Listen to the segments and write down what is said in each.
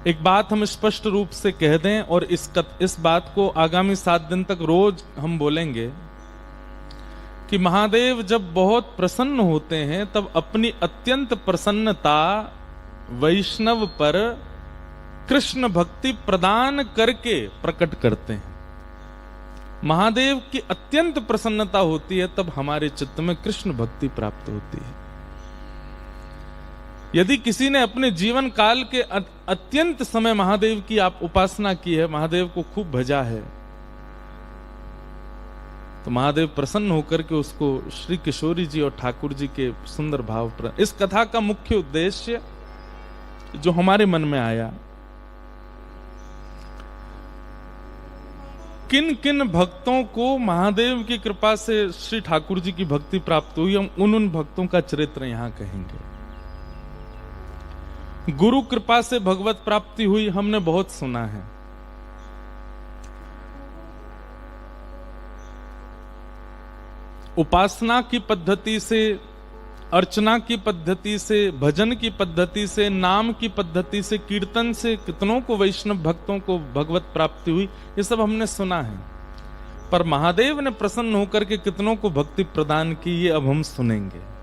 एक बात हम स्पष्ट रूप से कह दें और इस बात को आगामी 7 दिन तक रोज हम बोलेंगे कि महादेव जब बहुत प्रसन्न होते हैं तब अपनी अत्यंत प्रसन्नता वैष्णव पर कृष्ण भक्ति प्रदान करके प्रकट करते हैं। महादेव की अत्यंत प्रसन्नता होती है तब हमारे चित्त में कृष्ण भक्ति प्राप्त होती है। यदि किसी ने अपने जीवन काल के अत्यंत समय महादेव की आप उपासना की है, महादेव को खूब भजा है, तो महादेव प्रसन्न होकर के उसको श्री किशोरी जी और ठाकुर जी के सुंदर भाव पर। इस कथा का मुख्य उद्देश्य जो हमारे मन में आया, किन किन भक्तों को महादेव की कृपा से श्री ठाकुर जी की भक्ति प्राप्त हुई, हम उन भक्तों का चरित्र यहां कहेंगे। गुरु कृपा से भगवत प्राप्ति हुई हमने बहुत सुना है। उपासना की पद्धति से, अर्चना की पद्धति से, भजन की पद्धति से, नाम की पद्धति से, कीर्तन से कितनों को वैष्णव भक्तों को भगवत प्राप्ति हुई, ये सब हमने सुना है। पर महादेव ने प्रसन्न होकर के कितनों को भक्ति प्रदान की, ये अब हम सुनेंगे।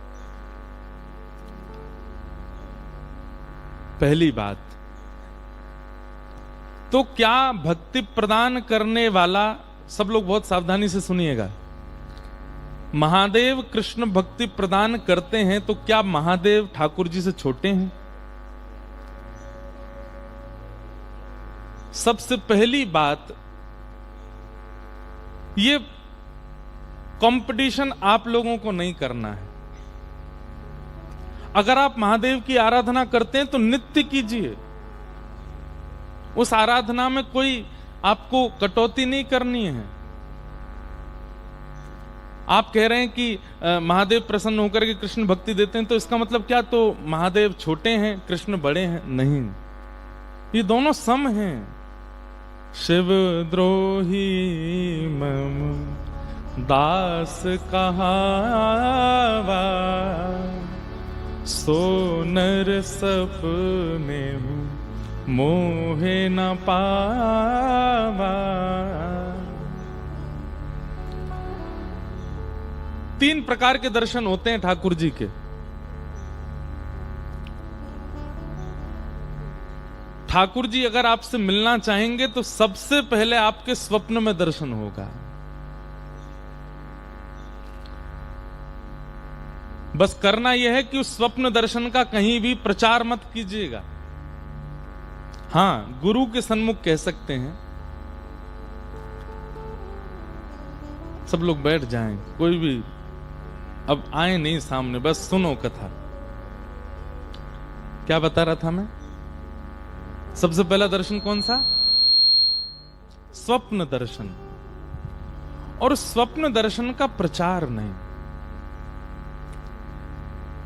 पहली बात तो क्या भक्ति प्रदान करने वाला, सब लोग बहुत सावधानी से सुनिएगा, महादेव कृष्ण भक्ति प्रदान करते हैं तो क्या महादेव ठाकुर जी से छोटे हैं? सबसे पहली बात, ये कंपटीशन आप लोगों को नहीं करना है। अगर आप महादेव की आराधना करते हैं तो नित्य कीजिए, उस आराधना में कोई आपको कटौती नहीं करनी है। आप कह रहे हैं कि महादेव प्रसन्न होकर के कृष्ण भक्ति देते हैं, तो इसका मतलब क्या, तो महादेव छोटे हैं कृष्ण बड़े हैं? नहीं, ये दोनों सम हैं। शिव द्रोही मम दास कहावा, सो नर सपने मोहे न पावा। 3 प्रकार के दर्शन होते हैं ठाकुर जी के। ठाकुर जी अगर आपसे मिलना चाहेंगे तो सबसे पहले आपके स्वप्न में दर्शन होगा। बस करना यह है कि उस स्वप्न दर्शन का कहीं भी प्रचार मत कीजिएगा। हां, गुरु के सन्मुख कह सकते हैं। सब लोग बैठ जाएं, कोई भी अब आए नहीं सामने, बस सुनो कथा। क्या बता रहा था मैं? सबसे पहला दर्शन कौन सा? स्वप्न दर्शन। और स्वप्न दर्शन का प्रचार नहीं।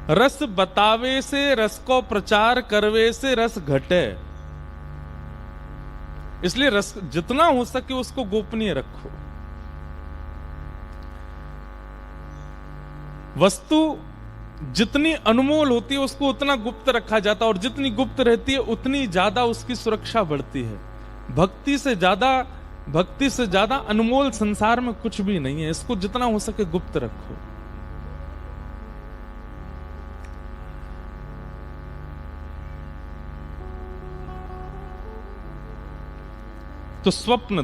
रस बतावे से रस को प्रचार करवे से रस घटे, इसलिए रस जितना हो सके उसको गोपनीय रखो। वस्तु जितनी अनमोल होती है उसको उतना गुप्त रखा जाता है, और जितनी गुप्त रहती है उतनी ज्यादा उसकी सुरक्षा बढ़ती है। भक्ति से ज्यादा अनमोल संसार में कुछ भी नहीं है। इसको जितना हो सके गुप्त रखो। तो स्वप्न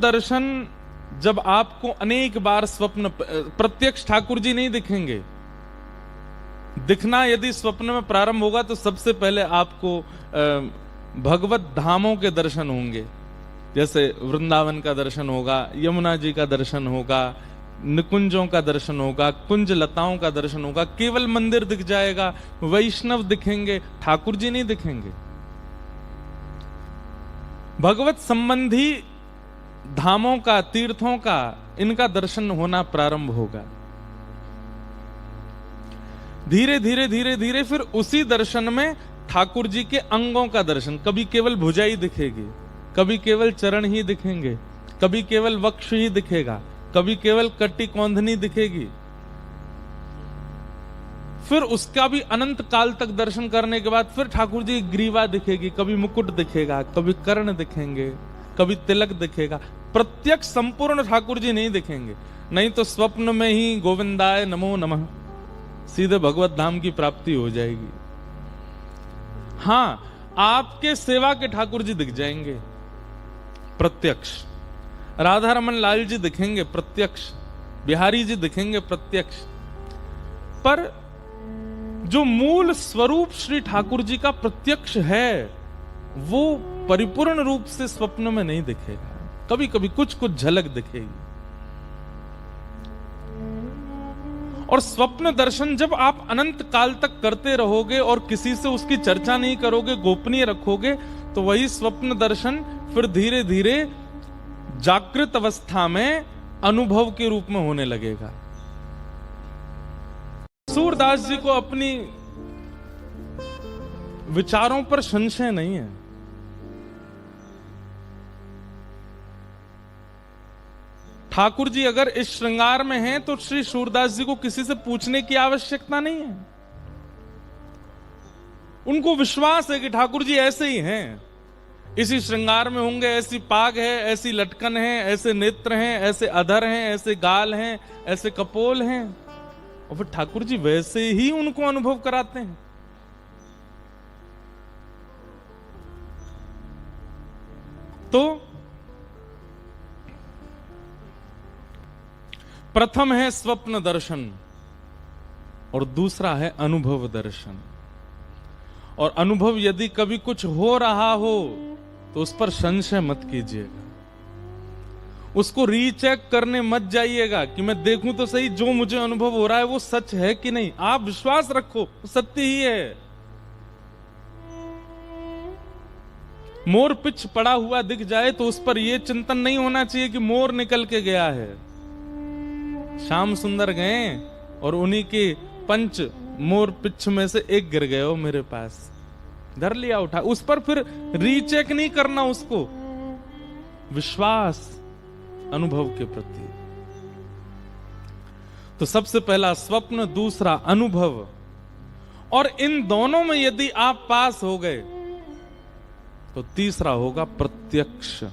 दर्शन जब आपको अनेक बार स्वप्न, प्रत्यक्ष ठाकुर जी नहीं दिखेंगे। दिखना यदि स्वप्न में प्रारंभ होगा तो सबसे पहले आपको भगवत धामों के दर्शन होंगे। जैसे वृंदावन का दर्शन होगा, यमुना जी का दर्शन होगा, निकुंजों का दर्शन होगा, कुंज लताओं का दर्शन होगा। केवल मंदिर दिख जाएगा, वैष्णव दिखेंगे, ठाकुर जी नहीं दिखेंगे। भगवत संबंधी धामों का, तीर्थों का, इनका दर्शन होना प्रारंभ होगा। धीरे धीरे फिर उसी दर्शन में ठाकुर जी के अंगों का दर्शन। कभी केवल भुजाई दिखेगी, कभी केवल चरण ही दिखेंगे, कभी केवल वक्ष ही दिखेगा, कभी केवल कटी कौंधनी दिखेगी। फिर उसका भी अनंत काल तक दर्शन करने के बाद फिर ठाकुर जी की ग्रीवा दिखेगी, कभी मुकुट दिखेगा, कभी कर्ण दिखेंगे, कभी तिलक दिखेगा। प्रत्यक्ष संपूर्ण ठाकुर जी नहीं दिखेंगे, नहीं तो स्वप्न में ही गोविंदाय नमो नमः सीधे भगवत धाम की प्राप्ति हो जाएगी। हां, आपके सेवा के ठाकुर जी दिख जाएंगे प्रत्यक्ष, राधा रमन लाल जी दिखेंगे प्रत्यक्ष, बिहारी जी दिखेंगे प्रत्यक्ष, पर जो मूल स्वरूप श्री ठाकुर जी का प्रत्यक्ष है वो परिपूर्ण रूप से स्वप्न में नहीं दिखेगा, कभी कभी कुछ कुछ झलक दिखेगी। और स्वप्न दर्शन जब आप अनंत काल तक करते रहोगे और किसी से उसकी चर्चा नहीं करोगे, गोपनीय रखोगे, तो वही स्वप्न दर्शन फिर धीरे धीरे जागृत अवस्था में अनुभव के रूप में होने लगेगा। सूरदास जी को अपनी विचारों पर संशय नहीं है। ठाकुर जी अगर इस श्रृंगार में हैं तो श्री सूरदास जी को किसी से पूछने की आवश्यकता नहीं है। उनको विश्वास है कि ठाकुर जी ऐसे ही हैं, इसी श्रृंगार में होंगे, ऐसी पाग है, ऐसी लटकन है, ऐसे नेत्र हैं, ऐसे अधर हैं, ऐसे गाल हैं, ऐसे कपोल हैं, और फिर ठाकुर जी वैसे ही उनको अनुभव कराते हैं। तो प्रथम है स्वप्न दर्शन और दूसरा है अनुभव दर्शन। और अनुभव यदि कभी कुछ हो रहा हो तो उस पर संशय मत कीजिएगा, उसको रीचेक करने मत जाइएगा कि मैं देखूं तो सही जो मुझे अनुभव हो रहा है वो सच है कि नहीं। आप विश्वास रखो सत्य ही है। मोर पिच पड़ा हुआ दिख जाए तो उस पर यह चिंतन नहीं होना चाहिए कि मोर निकल के गया है। श्याम सुंदर गए और उन्हीं के पंच मोर पिच में से एक गिर गए हो मेरे पास, धर लिया उठा, उस पर फिर रीचेक नहीं करना, उसको विश्वास अनुभव के प्रति। तो सबसे पहला स्वप्न, दूसरा अनुभव, और इन दोनों में यदि आप पास हो गए तो तीसरा होगा प्रत्यक्ष।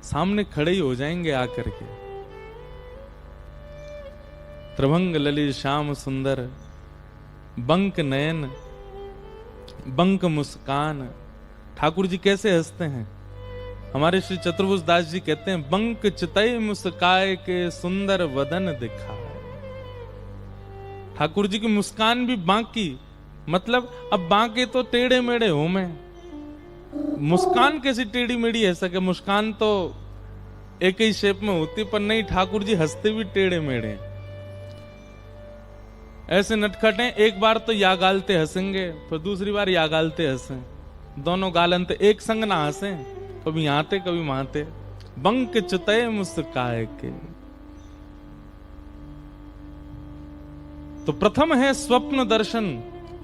सामने खड़े ही हो जाएंगे आकर के। त्रिभंग ललित श्याम सुंदर, बंक नयन, बंक मुस्कान। ठाकुर जी कैसे हंसते हैं? हमारे श्री चतुर्भुज दास जी कहते हैं, बंक चितई मुस्काए के सुंदर वदन दिखाए। ठाकुर जी की मुस्कान भी बांकी, मतलब अब बांके तो टेढ़े मेढ़े हो मैं, मुस्कान कैसी टेढ़ी मेढ़ी है सके? मुस्कान तो एक ही शेप में होती, पर नहीं, ठाकुर जी हंसते भी टेढ़े मेढ़े, ऐसे नटखटे। एक बार तो या गालते हंसेंगे, फिर दूसरी बार या गालते हंसे, दोनों गालंते एक संग ना हंसे, कभी आते कभी माते। बंक चितय मुस्काए के। तो प्रथम है स्वप्न दर्शन,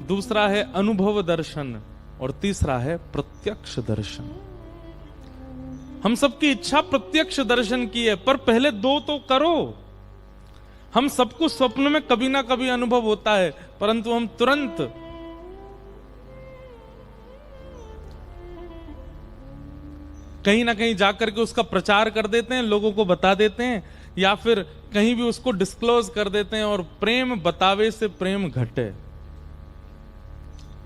दूसरा है अनुभव दर्शन, और तीसरा है प्रत्यक्ष दर्शन। हम सबकी इच्छा प्रत्यक्ष दर्शन की है, पर पहले दो तो करो। हम सबको स्वप्न में कभी ना कभी अनुभव होता है, परंतु हम तुरंत कहीं ना कहीं जाकर के उसका प्रचार कर देते हैं, लोगों को बता देते हैं, या फिर कहीं भी उसको डिस्क्लोज कर देते हैं। और प्रेम बतावे से प्रेम घटे,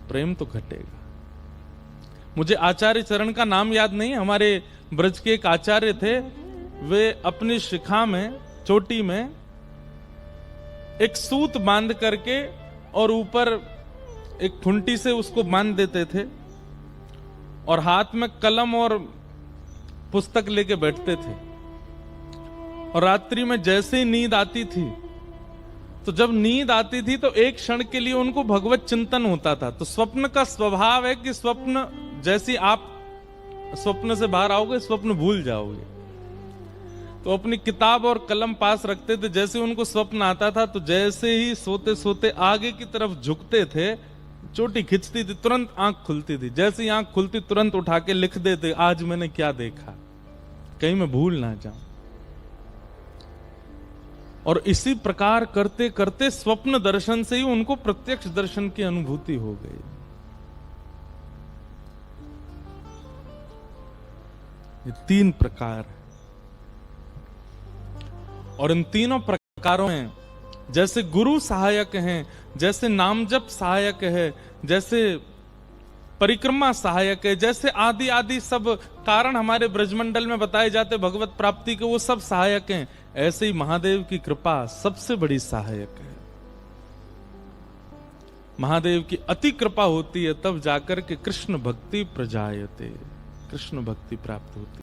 प्रेम तो घटेगा। मुझे आचार्य चरण का नाम याद नहीं, हमारे ब्रज के एक आचार्य थे, वे अपनी शिखा में, चोटी में एक सूत बांध करके और ऊपर एक खुंटी से उसको बांध देते थे, और हाथ में कलम और पुस्तक लेके बैठते थे। और रात्रि में जैसे ही नींद आती थी, तो जब नींद आती थी तो एक क्षण के लिए उनको भगवत चिंतन होता था। तो स्वप्न का स्वभाव है कि स्वप्न, जैसे आप स्वप्न से बाहर आओगे स्वप्न भूल जाओगे। तो अपनी किताब और कलम पास रखते थे, जैसे उनको स्वप्न आता था तो जैसे ही सोते सोते आगे की तरफ झुकते थे, चोटी खिंचती थी, तुरंत आंख खुलती थी। जैसे ही आंख खुलती तुरंत उठा के लिख देते, आज मैंने क्या देखा, कहीं मैं भूल ना जाऊं। और इसी प्रकार करते करते स्वप्न दर्शन से ही उनको प्रत्यक्ष दर्शन की अनुभूति हो गई। ये 3 प्रकार, और इन तीनों प्रकारों में जैसे गुरु सहायक हैं, जैसे नाम जप सहायक है, जैसे परिक्रमा सहायक है, जैसे आदि आदि सब कारण हमारे ब्रजमंडल में बताए जाते भगवत प्राप्ति के, वो सब सहायक हैं, ऐसे ही महादेव की कृपा सबसे बड़ी सहायक है। महादेव की अति कृपा होती है तब जाकर के कृष्ण भक्ति प्रजायते, कृष्ण भक्ति प्राप्त होती है।